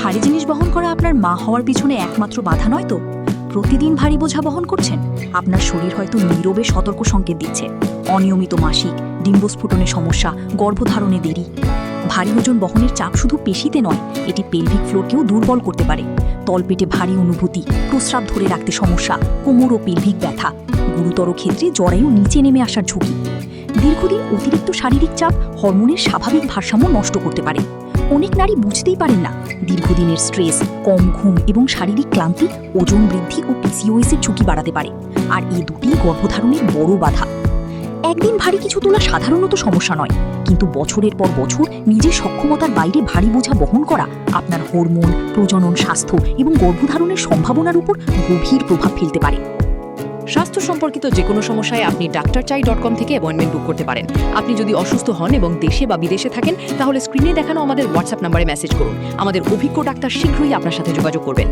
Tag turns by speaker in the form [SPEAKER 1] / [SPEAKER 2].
[SPEAKER 1] ভারী জিনিস বহন করা আপনার মা হওয়ার পিছনে একমাত্র বাধা নয় তো? প্রতিদিন ভারী বোঝা বহন করছেন, আপনার শরীর হয়তো নীরবে সতর্ক সংকেত দিচ্ছে। অনিয়মিত মাসিক, ডিম্বস্ফুটনের সমস্যা, গর্ভধারণে দেরি। ভারী ওজন বহনের চাপ শুধু পেশিতে নয়, এটি পেলভিক ফ্লোরকেও দুর্বল করতে পারে। তলপেটে ভারী অনুভূতি, প্রস্রাব ধরে রাখতে সমস্যা, কোমর ও পেলভিক ব্যথা, গুরুতর ক্ষেত্রে জরায়ু নিচে নেমে আসার ঝুঁকি। দীর্ঘদিন অতিরিক্ত শারীরিক চাপ হরমোনের স্বাভাবিক ভারসাম্য নষ্ট করতে পারে। অনেক নারী বুঝতেই পারেন না, দীর্ঘদিনের স্ট্রেস, কম ঘুম এবং শারীরিক ক্লান্তি ওজন বৃদ্ধি ও পিসিওএস এর ঝুঁকি বাড়াতে পারে। আর এই দুটি গর্ভধারণের বড় বাধা। একদিন ভারী কিছু তোলা সাধারণত সমস্যা নয়, কিন্তু বছরের পর বছর নিজের সক্ষমতার বাইরে ভারী বোঝা বহন করা আপনার হরমোন, প্রজনন, স্বাস্থ্য এবং গর্ভধারণের সম্ভাবনার উপর গভীর প্রভাব ফেলতে পারে।
[SPEAKER 2] স্বাস্থ্য সম্পর্কিত যে কোনো সমস্যায় আপনি doctorchai.com থেকে অ্যাপয়েন্টমেন্ট বুক করতে পারেন। আপনি যদি অসুস্থ হন এবং দেশে বা বিদেশে থাকেন, তাহলে স্ক্রিনে দেখানো আমাদের হোয়াটসঅ্যাপ নম্বরে মেসেজ করুন। আমাদের অভিজ্ঞ ডাক্তার শীঘ্রই আপনার সাথে যোগাযোগ করবেন।